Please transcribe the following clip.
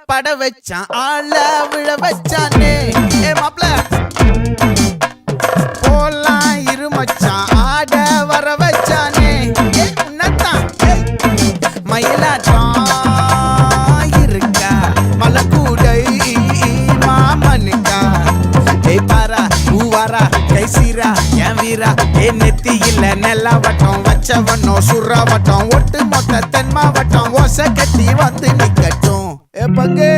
பட வச்சான் ஆள விழ வச்சானே ஏ மாப்ள போலாம் இருமச்சான் ஆட வர வச்சானே ஏ உன்னத்தான் மயிலாட்டம் இருக்கா மலக்கூடை மாமனுக்கா ஏய் பாரா பூவாரா கைசீரா என் வீரா ஏ நெத்தி இல்ல நெல்லாவட்டம் வச்சவனோ சுறாவட்டம் ஒட்டு மொத்த தென் மாவட்டம் ஓசை கட்டி வந்து நிக்கட்டும் ஏ பங்கே